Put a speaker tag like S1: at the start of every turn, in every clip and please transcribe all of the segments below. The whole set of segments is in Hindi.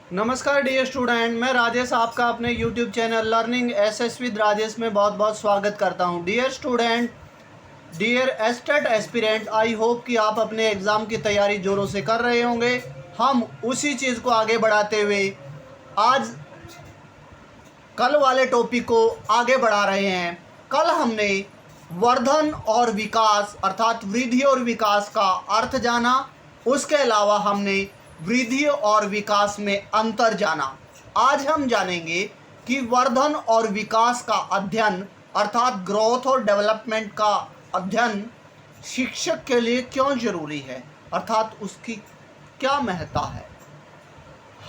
S1: नमस्कार डियर स्टूडेंट, मैं राजेश आपका अपने YouTube channel learning SS with Rajesh में बहुत बहुत स्वागत करता हूं। Dear student, dear estate aspirant, I hope कि आप अपने एग्ज़ाम की तैयारी ज़ोरों से कर रहे होंगे। हम उसी चीज़ को आगे बढ़ाते हुए आज कल वाले टॉपिक को आगे बढ़ा रहे हैं। कल हमने वर्धन और विकास अर्थात वृद्धि और विकास का अर्थ जाना। उसके अलावा हमने वृद्धि और विकास में अंतर जाना। आज हम जानेंगे कि वर्धन और विकास का अध्ययन अर्थात ग्रोथ और डेवलपमेंट का अध्ययन शिक्षक के लिए क्यों जरूरी है, अर्थात उसकी क्या महत्ता है।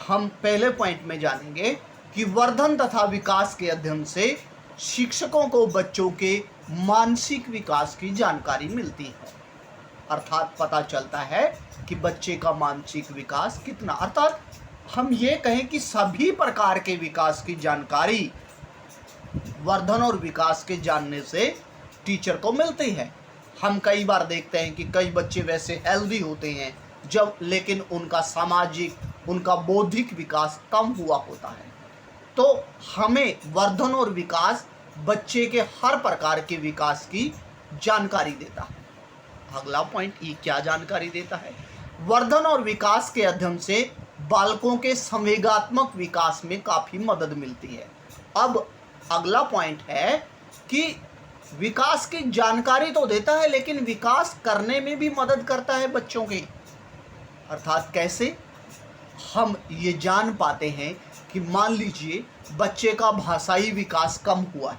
S1: हम पहले पॉइंट में जानेंगे कि वर्धन तथा विकास के अध्ययन से शिक्षकों को बच्चों के मानसिक विकास की जानकारी मिलती है, अर्थात पता चलता है कि बच्चे का मानसिक विकास कितना, अर्थात हम ये कहें कि सभी प्रकार के विकास की जानकारी वर्धन और विकास के जानने से टीचर को मिलती है। हम कई बार देखते हैं कि कई बच्चे वैसे हेल्दी होते हैं जब, लेकिन उनका सामाजिक, उनका बौद्धिक विकास कम हुआ होता है। तो हमें वर्धन और विकास बच्चे के हर प्रकार के विकास की जानकारी देता है। अगला पॉइंट ये क्या जानकारी देता है? वर्धन और विकास के अध्ययन से बालकों के संवेगात्मक विकास में काफ़ी मदद मिलती है। अब अगला पॉइंट है कि विकास की जानकारी तो देता है, लेकिन विकास करने में भी मदद करता है बच्चों के, अर्थात कैसे? हम ये जान पाते हैं कि मान लीजिए बच्चे का भाषाई विकास कम हुआ है,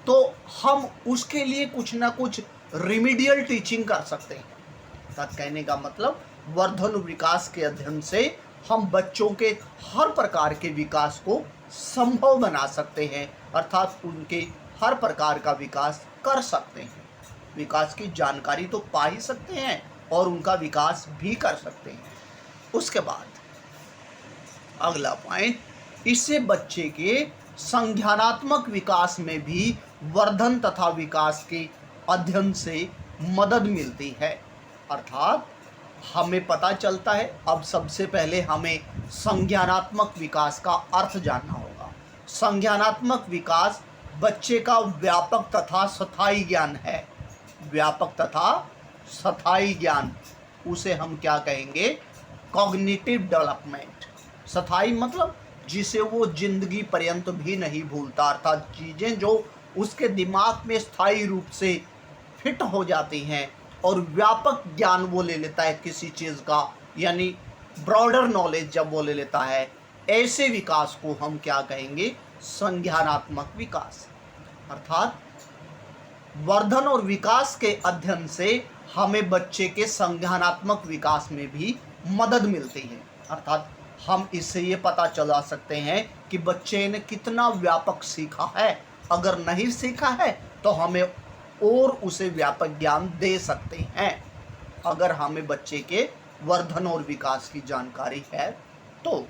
S1: तो हम उसके लिए कुछ ना कुछ रिमीडियल टीचिंग कर सकते हैं। अर्थात कहने का मतलब वर्धन विकास के अध्ययन से हम बच्चों के हर प्रकार के विकास को संभव बना सकते हैं, अर्थात उनके हर प्रकार का विकास कर सकते हैं। विकास की जानकारी तो पा ही सकते हैं और उनका विकास भी कर सकते हैं। उसके बाद अगला पॉइंट, इससे बच्चे के संज्ञानात्मक विकास में भी वर्धन तथा विकास के अध्ययन से मदद मिलती है, अर्थात हमें पता चलता है। अब सबसे पहले हमें संज्ञानात्मक विकास का अर्थ जानना होगा। संज्ञानात्मक विकास बच्चे का व्यापक तथा स्थायी ज्ञान है। व्यापक तथा स्थायी ज्ञान, उसे हम क्या कहेंगे? Cognitive development. स्थायी मतलब जिसे वो जिंदगी पर्यंत भी नहीं भूलता, अर्थात चीज़ें जो उसके दिमाग में स्थायी रूप से फिट हो जाती हैं, और व्यापक ज्ञान वो ले लेता है किसी चीज़ का, यानी ब्रॉडर नॉलेज जब वो ले लेता है, ऐसे विकास को हम क्या कहेंगे? संज्ञानात्मक विकास। अर्थात वर्धन और विकास के अध्ययन से हमें बच्चे के संज्ञानात्मक विकास में भी मदद मिलती है, अर्थात हम इससे ये पता चला सकते हैं कि बच्चे ने कितना व्यापक सीखा है। अगर नहीं सीखा है तो हमें और उसे व्यापक ज्ञान दे सकते हैं। अगर हमें बच्चे के वर्धन और विकास की जानकारी है तो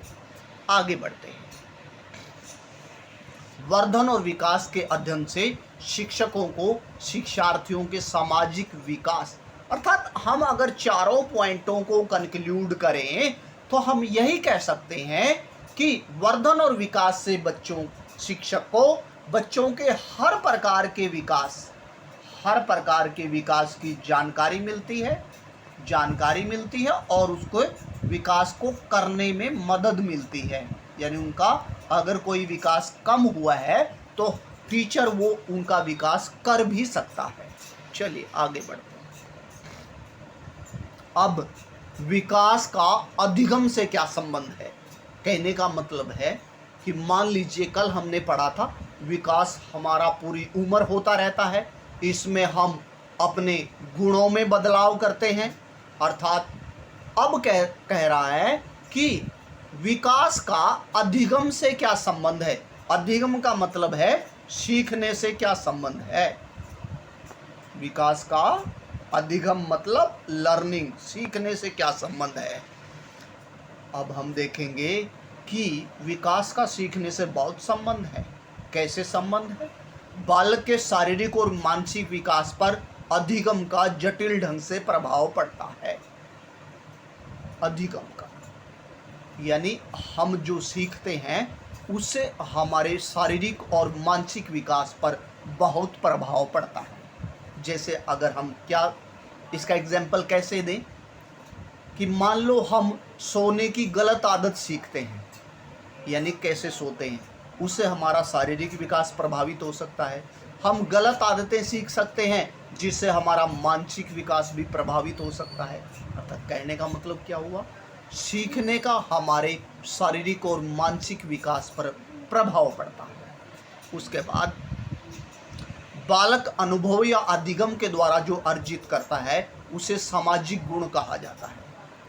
S1: आगे बढ़ते हैं। वर्धन और विकास के अध्ययन से शिक्षकों को शिक्षार्थियों के सामाजिक विकास, अर्थात हम अगर चारों पॉइंटों को कंक्लूड करें तो हम यही कह सकते हैं कि वर्धन और विकास से शिक्षक को बच्चों के हर प्रकार के विकास की जानकारी मिलती है और उसको विकास को करने में मदद मिलती है। यानी उनका अगर कोई विकास कम हुआ है तो टीचर वो उनका विकास कर भी सकता है। चलिए आगे बढ़ते हैं। अब विकास का अधिगम से क्या संबंध है? कहने का मतलब है कि मान लीजिए कल हमने पढ़ा था विकास हमारा पूरी उम्र होता रहता है, इसमें हम अपने गुणों में बदलाव करते हैं। अर्थात अब कह रहा है कि विकास का अधिगम से क्या संबंध है। अधिगम का मतलब है सीखने से क्या संबंध है। विकास का अधिगम मतलब लर्निंग, सीखने से क्या संबंध है। अब हम देखेंगे कि विकास का सीखने से बहुत संबंध है। कैसे संबंध है? बालक के शारीरिक और मानसिक विकास पर अधिगम का जटिल ढंग से प्रभाव पड़ता है। अधिगम का यानी हम जो सीखते हैं उससे हमारे शारीरिक और मानसिक विकास पर बहुत प्रभाव पड़ता है। जैसे अगर हम क्या इसका एग्जाम्पल कैसे दें कि मान लो हम सोने की गलत आदत सीखते हैं, यानी कैसे सोते हैं, उससे हमारा शारीरिक विकास प्रभावित हो सकता है। हम गलत आदतें सीख सकते हैं जिससे हमारा मानसिक विकास भी प्रभावित हो सकता है। अर्थात कहने का मतलब क्या हुआ, सीखने का हमारे शारीरिक और मानसिक विकास पर प्रभाव पड़ता है। उसके बाद बालक अनुभव या अधिगम के द्वारा जो अर्जित करता है उसे सामाजिक गुण कहा जाता है।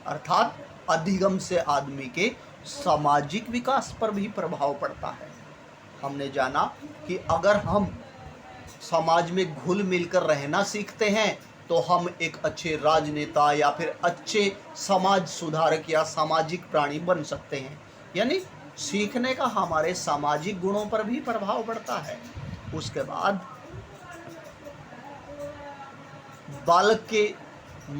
S1: अर्थात अधिगम से आदमी के सामाजिक विकास पर भी प्रभाव पड़ता है। हमने जाना कि अगर हम समाज में घुल मिलकर रहना सीखते हैं तो हम एक अच्छे राजनेता या फिर अच्छे समाज सुधारक या सामाजिक प्राणी बन सकते हैं। यानी सीखने का हमारे सामाजिक गुणों पर भी प्रभाव पड़ता है। उसके बाद बालक के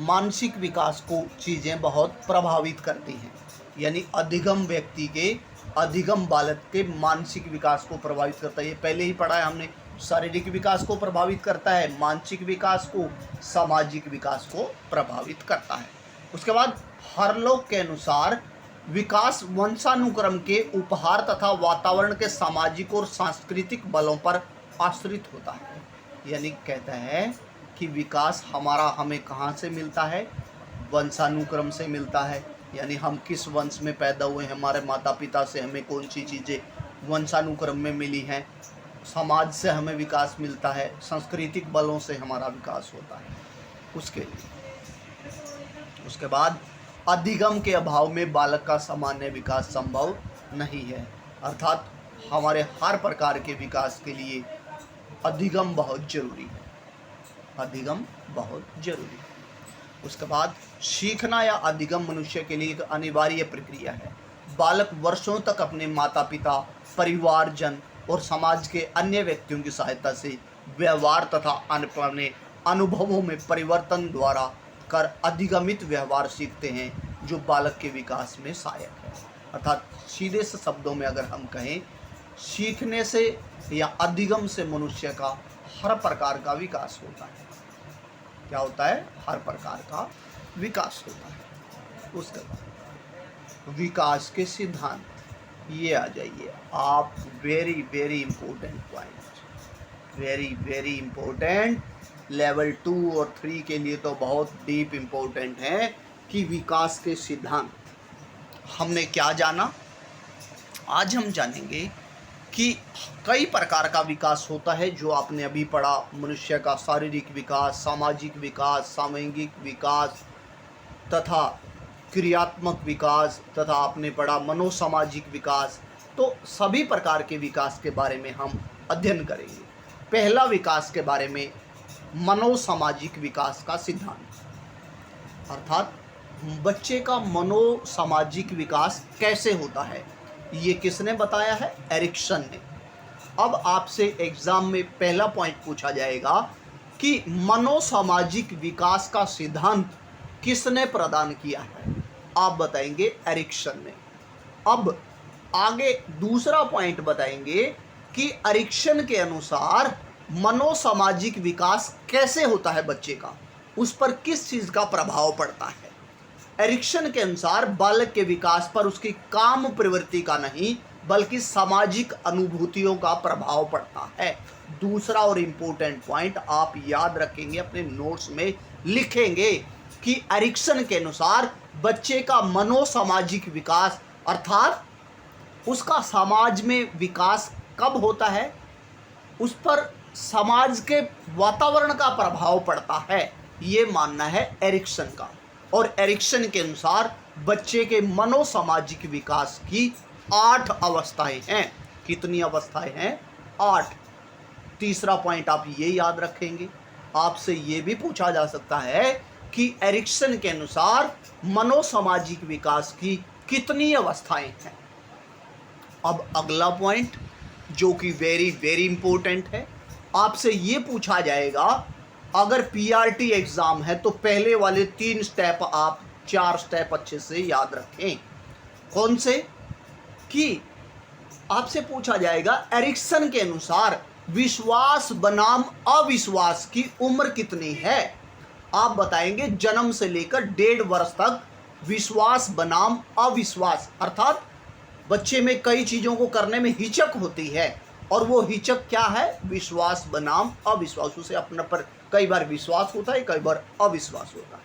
S1: मानसिक विकास को चीज़ें बहुत प्रभावित करती हैं। यानी अधिगम व्यक्ति के अधिगम बालक के मानसिक विकास को प्रभावित करता है। ये पहले ही पढ़ा है हमने, शारीरिक विकास को प्रभावित करता है, मानसिक विकास को, सामाजिक विकास को प्रभावित करता है। उसके बाद हरलोक के अनुसार विकास वंशानुक्रम के उपहार तथा वातावरण के सामाजिक और सांस्कृतिक बलों पर आश्रित होता है। यानी कहता है कि विकास हमें कहाँ से मिलता है, वंशानुक्रम से मिलता है। यानी हम किस वंश में पैदा हुए हैं, हमारे माता पिता से हमें कौन सी चीज़ें वंशानुक्रम में मिली हैं, समाज से हमें विकास मिलता है, सांस्कृतिक बलों से हमारा विकास होता है उसके लिए। उसके बाद अधिगम के अभाव में बालक का सामान्य विकास संभव नहीं है। अर्थात हमारे हर प्रकार के विकास के लिए अधिगम बहुत जरूरी है, अधिगम बहुत जरूरी है। उसके बाद सीखना या अधिगम मनुष्य के लिए एक अनिवार्य प्रक्रिया है। बालक वर्षों तक अपने माता पिता, परिवारजन और समाज के अन्य व्यक्तियों की सहायता से व्यवहार तथा अपने अनुभवों में परिवर्तन द्वारा कर अधिगमित व्यवहार सीखते हैं जो बालक के विकास में सहायक है। अर्थात सीधे से शब्दों में अगर हम कहें, सीखने से या अधिगम से मनुष्य का हर प्रकार का विकास होता है। क्या होता है? हर प्रकार का विकास होता है। उसके बाद विकास के सिद्धांत, ये आ जाइए आप, very very important point, very very important. Level 2 और 3 के लिए तो बहुत डीप इम्पोर्टेंट है कि विकास के सिद्धांत। हमने क्या जाना? आज हम जानेंगे कि कई प्रकार का विकास होता है जो आपने अभी पढ़ा। मनुष्य का शारीरिक विकास, सामाजिक विकास, सामूहिक विकास तथा क्रियात्मक विकास, तथा आपने पढ़ा मनोसामाजिक विकास। तो सभी प्रकार के विकास के बारे में हम अध्ययन करेंगे। पहला विकास के बारे में, मनोसामाजिक विकास का सिद्धांत। अर्थात बच्चे का मनोसामाजिक विकास कैसे होता है, ये किसने बताया है? एरिक्सन ने। अब आपसे एग्जाम में पहला पॉइंट पूछा जाएगा कि मनोसामाजिक विकास का सिद्धांत किसने प्रदान किया है? आप बताएंगे एरिक्सन ने। अब आगे दूसरा पॉइंट बताएंगे कि एरिक्सन के अनुसार मनोसामाजिक विकास कैसे होता है बच्चे का, उस पर किस चीज़ का प्रभाव पड़ता है। एरिक्सन के अनुसार बालक के विकास पर उसकी काम प्रवृत्ति का नहीं बल्कि सामाजिक अनुभूतियों का प्रभाव पड़ता है। दूसरा और इम्पोर्टेंट पॉइंट आप याद रखेंगे, अपने नोट्स में लिखेंगे कि एरिक्सन के अनुसार बच्चे का मनोसामाजिक विकास अर्थात उसका समाज में विकास कब होता है, उस पर समाज के वातावरण का प्रभाव पड़ता है, ये मानना है एरिक्सन का। और एरिक्सन के अनुसार बच्चे के मनोसामाजिक विकास की 8 अवस्थाएं हैं। कितनी अवस्थाएं हैं? 8। तीसरा पॉइंट आप ये याद रखेंगे। आपसे ये भी पूछा जा सकता है कि एरिक्सन के अनुसार मनोसामाजिक विकास की कितनी अवस्थाएं हैं। अब अगला पॉइंट जो कि वेरी वेरी इंपॉर्टेंट है, आपसे ये पूछा जाएगा, अगर पीआरटी एग्ज़ाम है तो पहले वाले 3 स्टेप आप 4 स्टेप अच्छे से याद रखें। कौन से? कि आपसे पूछा जाएगा एरिक्सन के अनुसार विश्वास बनाम अविश्वास की उम्र कितनी है। आप बताएंगे जन्म से लेकर 1.5 वर्ष तक विश्वास बनाम अविश्वास, अर्थात बच्चे में कई चीज़ों को करने में हिचक होती है और वो हिचक क्या है? विश्वास बनाम अविश्वास। उसे अपने पर कई बार विश्वास होता है, कई बार अविश्वास होता है।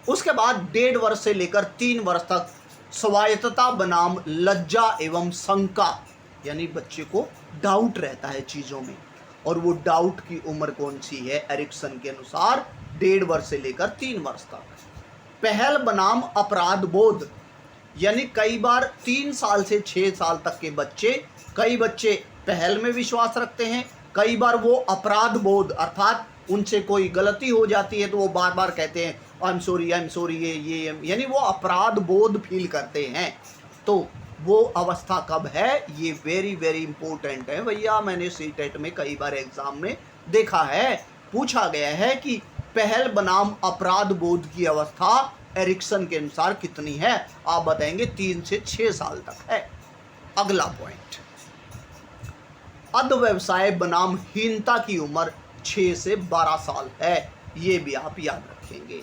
S1: उसके बाद 1.5 वर्ष से लेकर 3 वर्ष तक स्वायत्तता बनाम लज्जा एवं शंका, यानी बच्चे को डाउट रहता है चीज़ों में, और वो डाउट की उम्र कौन सी है एरिक्सन के अनुसार? 1.5 वर्ष से लेकर 3 वर्ष तक। पहल बनाम अपराध बोध, यानी कई बार 3 साल से 6 साल तक के बच्चे, कई बच्चे पहल में विश्वास रखते हैं, कई बार वो अपराध बोध, अर्थात उनसे कोई गलती हो जाती है तो वो बार बार कहते हैं आई एम सॉरी, ये यानी वो अपराध बोध फील करते हैं। तो वो अवस्था कब है? ये वेरी वेरी इंपॉर्टेंट है भैया। मैंने सीटेट में कई बार एग्जाम में देखा है, पूछा गया है कि पहल बनाम अपराध बोध की अवस्था एरिक्सन के अनुसार कितनी है। आप बताएंगे 3 से 6 साल तक है। अगला पॉइंट, अध व्यवसाय बनाम हीनता की उम्र 6 से 12 साल है। ये भी आप याद रखेंगे।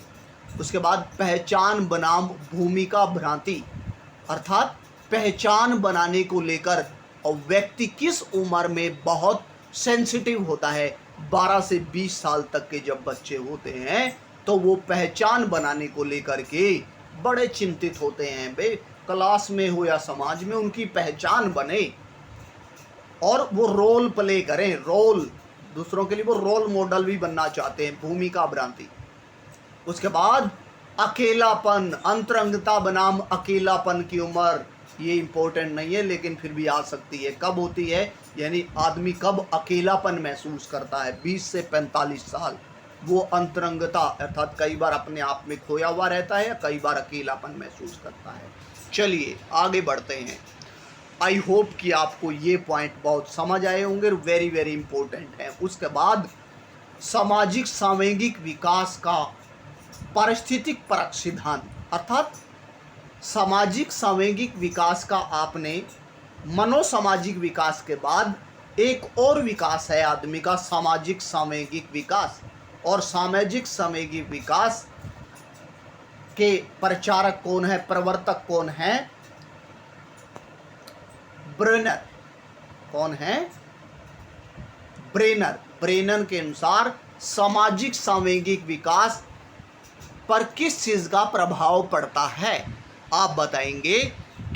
S1: उसके बाद पहचान बनाम भूमिका भ्रांति, अर्थात पहचान बनाने को लेकर और व्यक्ति किस उम्र में बहुत सेंसिटिव होता है। 12 से 20 साल तक के जब बच्चे होते हैं तो वो पहचान बनाने को लेकर के बड़े चिंतित होते हैं। बे क्लास में हो या समाज में उनकी पहचान बने और वो रोल प्ले करें, रोल दूसरों के लिए वो रोल मॉडल भी बनना चाहते हैं। भूमिका भ्रांति। उसके बाद अकेलापन, अंतरंगता बनाम अकेलापन की उम्र, ये इंपॉर्टेंट नहीं है लेकिन फिर भी आ सकती है। कब होती है? यानी आदमी कब अकेलापन महसूस करता है? 20 से 45 साल। वो अंतरंगता, अर्थात कई बार अपने आप में खोया हुआ रहता है या कई बार अकेलापन महसूस करता है। चलिए आगे बढ़ते हैं। आई होप कि आपको ये पॉइंट बहुत समझ आए होंगे, वेरी वेरी इंपॉर्टेंट है। उसके बाद सामाजिक सामूहिक विकास का पारिस्थितिक परक सिद्धांत, अर्थात सामाजिक सामूहिक विकास का आपने मनोसामाजिक विकास के बाद एक और विकास है आदमी का, सामाजिक सामूहिक विकास। और सामाजिक सामूहिक विकास के प्रचारक कौन है, प्रवर्तक कौन है? ब्रेनर। कौन है? ब्रेनर। ब्रेनर के अनुसार सामाजिक सामूहिक विकास पर किस चीज का प्रभाव पड़ता है। आप बताएंगे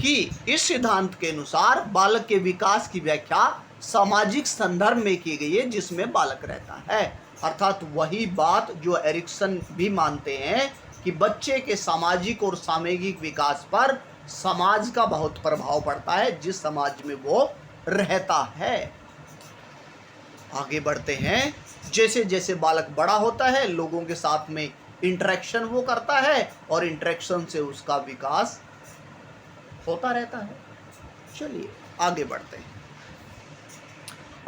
S1: कि इस सिद्धांत के अनुसार बालक के विकास की व्याख्या सामाजिक संदर्भ में की गई है जिसमें बालक रहता है। अर्थात वही बात जो एरिक्सन भी मानते हैं कि बच्चे के सामाजिक और सामूहिक विकास पर समाज का बहुत प्रभाव पड़ता है, जिस समाज में वो रहता है। आगे बढ़ते हैं। जैसे जैसे बालक बड़ा होता है, लोगों के साथ में इंटरेक्शन वो करता है और इंटरेक्शन से उसका विकास होता रहता है। चलिए आगे बढ़ते हैं।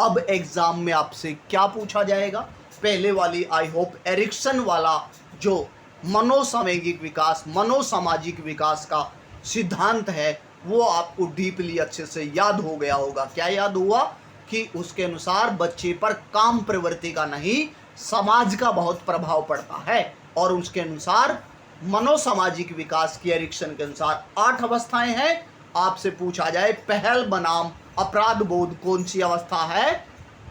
S1: अब एग्जाम में आपसे क्या पूछा जाएगा? पहले वाली आई होप एरिक्सन वाला जो मनोसामूहिक विकास, मनोसामाजिक विकास का सिद्धांत है वो आपको डीपली अच्छे से याद हो गया होगा। क्या याद हुआ? कि उसके अनुसार बच्चे पर काम प्रवृत्ति का नहीं, समाज का बहुत प्रभाव पड़ता है। और उसके अनुसार मनोसामाजिक विकास की एरिक्सन के अनुसार 8 अवस्थाएं हैं। आपसे पूछा जाए पहल बनाम अपराध बोध कौन सी अवस्था है?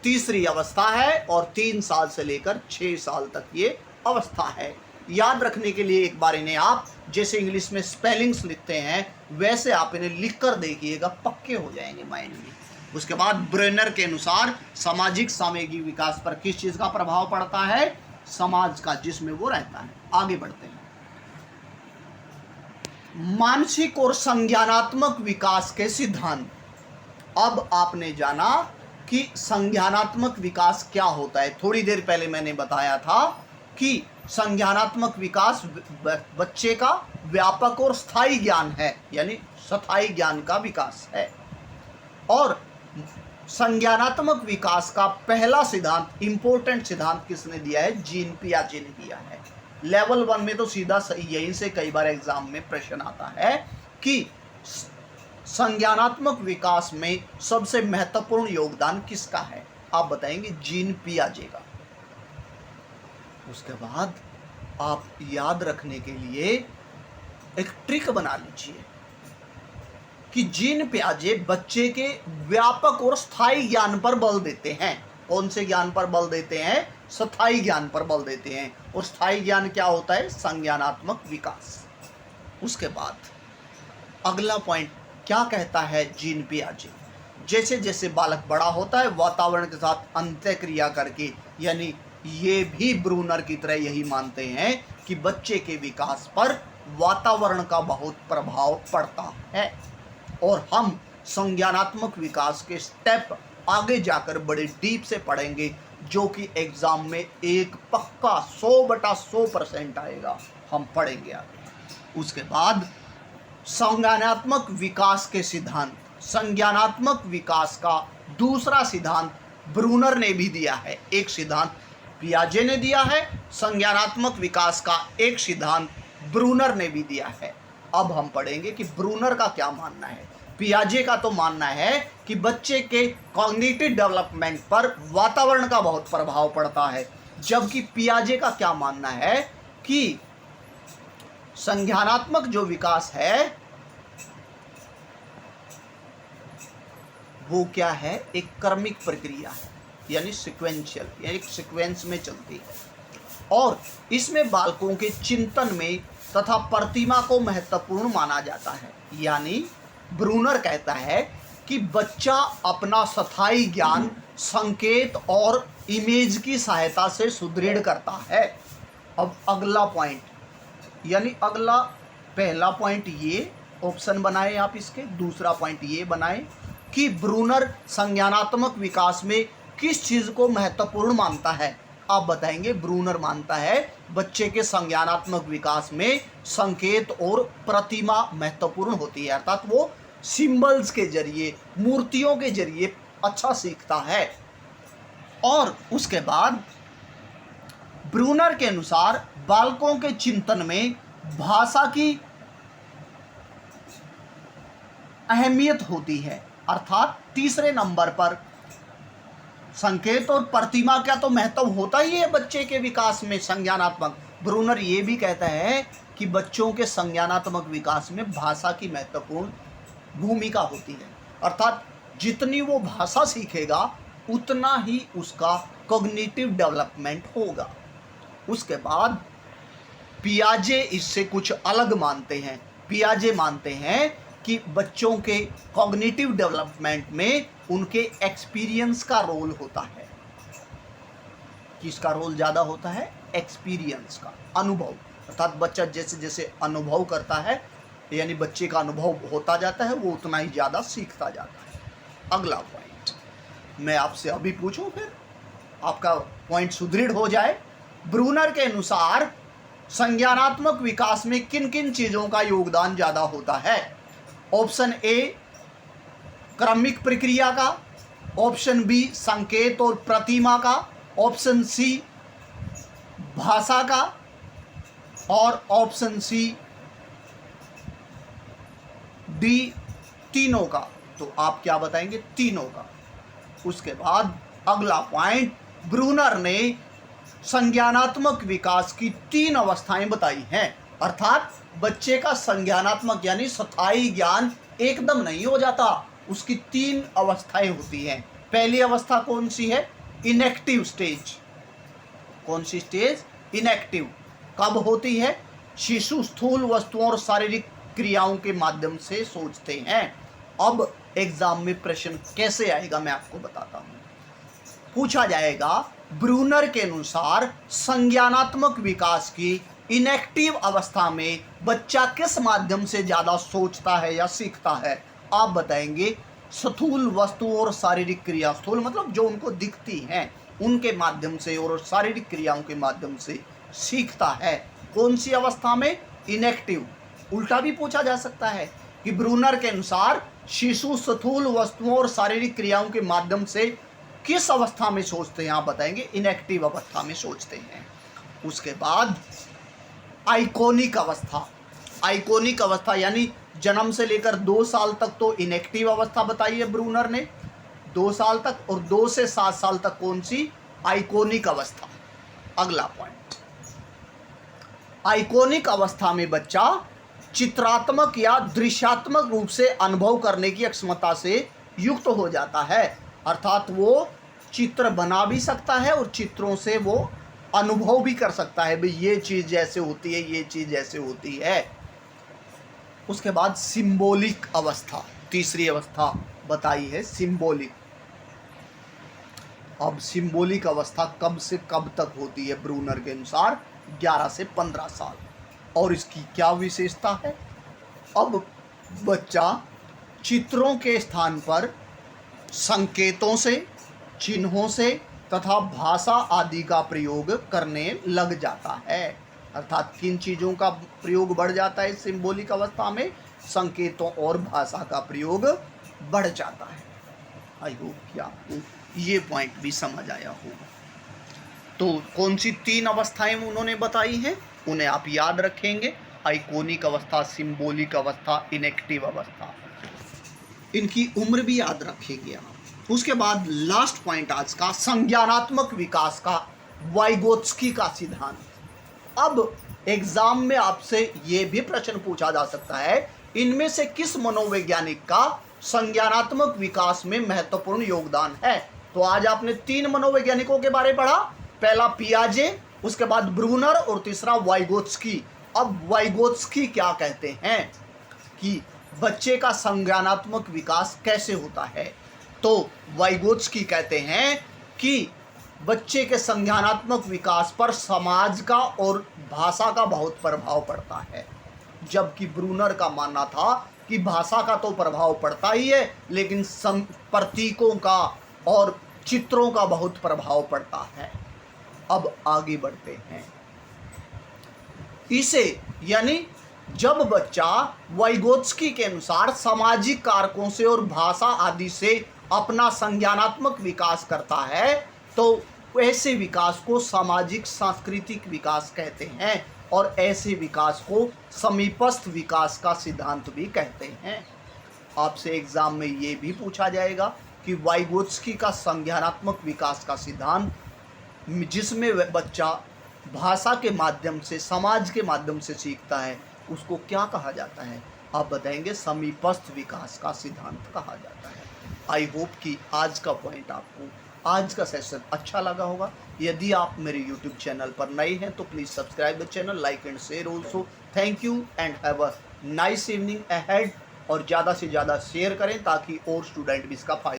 S1: तीसरी अवस्था है और 3 साल से लेकर 6 साल तक ये अवस्था है। याद रखने के लिए एक बार इन्हें आप जैसे इंग्लिश में स्पेलिंग्स लिखते हैं वैसे आप इन्हें लिख कर देखिएगा, पक्के हो जाएंगे माइंड में। उसके बाद ब्रेनर के अनुसार सामाजिक सामूहिक विकास पर किस चीज का प्रभाव पड़ता है? समाज का जिसमें वो रहता है। आगे बढ़ते हैं। मानसिक और संज्ञानात्मक विकास के सिद्धांत। अब आपने जाना कि संज्ञानात्मक विकास क्या होता है। थोड़ी देर पहले मैंने बताया था कि संज्ञानात्मक विकास बच्चे का व्यापक और स्थायी ज्ञान है, यानी स्थायी ज्ञान का विकास है। और संज्ञानात्मक विकास का पहला सिद्धांत, इंपॉर्टेंट सिद्धांत किसने दिया है? जीन पियाजे ने दिया है। लेवल 1 में तो सीधा यहीं से कई बार एग्जाम में प्रश्न आता है कि संज्ञानात्मक विकास में सबसे महत्वपूर्ण योगदान किसका है? आप बताएंगे जीन पियाजे का। उसके बाद आप याद रखने के लिए एक ट्रिक बना लीजिए कि जीन पियाजे बच्चे के व्यापक और स्थायी ज्ञान पर बल देते हैं। कौन से ज्ञान पर बल देते हैं? स्थायी ज्ञान पर बल देते हैं। और स्थायी ज्ञान क्या होता है? संज्ञानात्मक विकास। उसके बाद अगला पॉइंट क्या कहता है जीन पियाजे? जैसे जैसे बालक बड़ा होता है वातावरण के साथ अंतःक्रिया करके, यानी ये भी ब्रूनर की तरह यही मानते हैं कि बच्चे के विकास पर वातावरण का बहुत प्रभाव पड़ता है। और हम संज्ञानात्मक विकास के स्टेप आगे जाकर बड़े डीप से पढ़ेंगे, जो कि एग्जाम में एक पक्का 100/100% आएगा। हम पढ़ेंगे आगे। उसके बाद संज्ञानात्मक विकास के सिद्धांत। संज्ञानात्मक विकास का दूसरा सिद्धांत ब्रूनर ने भी दिया है, एक सिद्धांत पियाजे ने दिया है। संज्ञानात्मक विकास का एक सिद्धांत ब्रूनर ने भी दिया है। अब हम पढ़ेंगे कि ब्रूनर का क्या मानना है। पियाजे का तो मानना है कि बच्चे के कॉग्निटिव डेवलपमेंट पर वातावरण का बहुत प्रभाव पड़ता है, जबकि पियाजे का क्या मानना है कि संज्ञानात्मक जो विकास है वो क्या है? एक क्रमिक प्रक्रिया है, यानी सिक्वेंशियल, यानी एक सीक्वेंस में चलती है। और इसमें बालकों के चिंतन में तथा प्रतिमा को महत्वपूर्ण माना जाता है। यानी ब्रूनर कहता है कि बच्चा अपना स्थायी ज्ञान संकेत और इमेज की सहायता से सुदृढ़ करता है। अब अगला पॉइंट, यानी अगला पहला पॉइंट ये ऑप्शन बनाए आप इसके, दूसरा पॉइंट ये बनाए कि ब्रूनर संज्ञानात्मक विकास में किस चीज़ को महत्वपूर्ण मानता है। आप बताएंगे ब्रूनर मानता है बच्चे के संज्ञानात्मक विकास में संकेत और प्रतिमा महत्वपूर्ण होती है, अर्थात वो सिंबल्स के जरिए, मूर्तियों के जरिए अच्छा सीखता है। और उसके बाद ब्रूनर के अनुसार बालकों के चिंतन में भाषा की अहमियत होती है, अर्थात तीसरे नंबर पर संकेत और प्रतिमा का तो महत्व होता ही है बच्चे के विकास में संज्ञानात्मक। ब्रूनर ये भी कहता है कि बच्चों के संज्ञानात्मक विकास में भाषा की महत्वपूर्ण भूमिका होती है, अर्थात जितनी वो भाषा सीखेगा उतना ही उसका कॉग्निटिव डेवलपमेंट होगा। उसके बाद पियाजे इससे कुछ अलग मानते हैं। पियाजे मानते हैं कि बच्चों के कॉग्निटिव डेवलपमेंट में उनके एक्सपीरियंस का रोल होता है। किसका रोल ज़्यादा होता है? एक्सपीरियंस का, अनुभव। अर्थात बच्चा जैसे जैसे अनुभव करता है, यानी बच्चे का अनुभव होता जाता है, वो उतना ही ज़्यादा सीखता जाता है। अगला पॉइंट मैं आपसे अभी पूछूं, फिर आपका पॉइंट सुदृढ़ हो जाए। ब्रूनर के अनुसार संज्ञानात्मक विकास में किन किन चीज़ों का योगदान ज़्यादा होता है? ऑप्शन ए क्रमिक प्रक्रिया का, ऑप्शन बी संकेत और प्रतिमा का, ऑप्शन सी भाषा का, और ऑप्शन सी डी तीनों का। तो आप क्या बताएंगे? तीनों का। उसके बाद अगला पॉइंट, ब्रूनर ने संज्ञानात्मक विकास की 3 अवस्थाएं बताई हैं, अर्थात बच्चे का संज्ञानात्मक यानी स्थायी ज्ञान एकदम नहीं हो जाता, उसकी 3 अवस्थाएं होती हैं। पहली अवस्था कौन सी है? Inactive stage. कौन सी स्टेज? इनएक्टिव। कब होती है? शिशु स्थूल वस्तुओं और शारीरिक क्रियाओं के माध्यम से सोचते हैं। अब एग्जाम में प्रश्न कैसे आएगा मैं आपको बताता हूं। पूछा जाएगा ब्रूनर के अनुसार संज्ञानात्मक विकास की इनएक्टिव अवस्था में बच्चा किस माध्यम से ज़्यादा सोचता है या सीखता है? आप बताएंगे स्थूल वस्तु और शारीरिक क्रिया। स्थूल मतलब जो उनको दिखती हैं उनके माध्यम से, और शारीरिक क्रियाओं के माध्यम से सीखता है। कौन सी अवस्था में? इनएक्टिव। उल्टा भी पूछा जा सकता है कि ब्रूनर के अनुसार शिशु स्थूल वस्तुओं और शारीरिक क्रियाओं के माध्यम से किस अवस्था में सोचते हैं? आप बताएंगे इनएक्टिव अवस्था में सोचते हैं। उसके बाद आइकॉनिक अवस्था। आइकॉनिक अवस्था यानी जन्म से लेकर 2 साल तक तो इनएक्टिव अवस्था बताई है ब्रूनर ने, 2 साल तक, और 2 से 7 साल तक कौन सी? आइकोनिक अवस्था। अगला पॉइंट, आइकोनिक अवस्था में बच्चा चित्रात्मक या दृश्यात्मक रूप से अनुभव करने की क्षमता से युक्त हो जाता है, अर्थात वो चित्र बना भी सकता है और चित्रों से वो अनुभव भी कर सकता है, भाई ये चीज़ जैसे होती है, ये चीज़ जैसे होती है। उसके बाद सिंबॉलिक अवस्था, तीसरी अवस्था बताई है सिंबॉलिक। अब सिंबॉलिक अवस्था कब से कब तक होती है ब्रूनर के अनुसार? 11 से 15 साल। और इसकी क्या विशेषता है? अब बच्चा चित्रों के स्थान पर संकेतों से, चिन्हों से तथा भाषा आदि का प्रयोग करने लग जाता है, अर्थात किन चीज़ों का प्रयोग बढ़ जाता है सिंबॉलिक अवस्था में? संकेतों और भाषा का प्रयोग बढ़ जाता है। आई होप कि आपको ये पॉइंट भी समझ आया होगा। तो कौन सी 3 अवस्थाएं उन्होंने बताई हैं, उन्हें आप याद रखेंगे? आइकोनिक अवस्था, सिंबॉलिक अवस्था, इनएक्टिव अवस्था। इनकी उम्र भी याद रखेंगे आप। उसके बाद लास्ट पॉइंट आज का, संज्ञानात्मक विकास का वाइगोत्स्की का सिद्धांत। अब एग्जाम में आपसे ये भी प्रश्न पूछा जा सकता है, इनमें से किस मनोवैज्ञानिक का संज्ञानात्मक विकास में महत्वपूर्ण योगदान है? तो आज आपने 3 मनोवैज्ञानिकों के बारे में पढ़ा, पहला पियाजे, उसके बाद ब्रूनर और तीसरा वाइगोत्स्की। अब वाइगोत्स्की क्या कहते हैं कि बच्चे का संज्ञानात्मक विकास कैसे होता है? तो वाइगोत्स्की कहते हैं कि बच्चे के संज्ञानात्मक विकास पर समाज का और भाषा का बहुत प्रभाव पड़ता है, जबकि ब्रूनर का मानना था कि भाषा का तो प्रभाव पड़ता ही है, लेकिन प्रतीकों का और चित्रों का बहुत प्रभाव पड़ता है। अब आगे बढ़ते हैं। इसे यानी जब बच्चा वाइगोत्स्की के अनुसार सामाजिक कारकों से और भाषा आदि से अपना संज्ञानात्मक विकास करता है, तो ऐसे विकास को सामाजिक सांस्कृतिक विकास कहते हैं, और ऐसे विकास को समीपस्थ विकास का सिद्धांत भी कहते हैं। आपसे एग्जाम में ये भी पूछा जाएगा कि वाइगोत्स्की का संज्ञानात्मक विकास का सिद्धांत, जिसमें बच्चा भाषा के माध्यम से, समाज के माध्यम से सीखता है, उसको क्या कहा जाता है? आप बताएंगे समीपस्थ विकास का सिद्धांत कहा जाता है। आई होप कि आज का पॉइंट आपको, आज का सेशन अच्छा लगा होगा। यदि आप मेरे यूट्यूब चैनल पर नए हैं तो please subscribe the channel, like and share also. Thank you and have a nice evening ahead. और ज़्यादा से ज़्यादा शेयर करें ताकि और स्टूडेंट भी इसका फायदा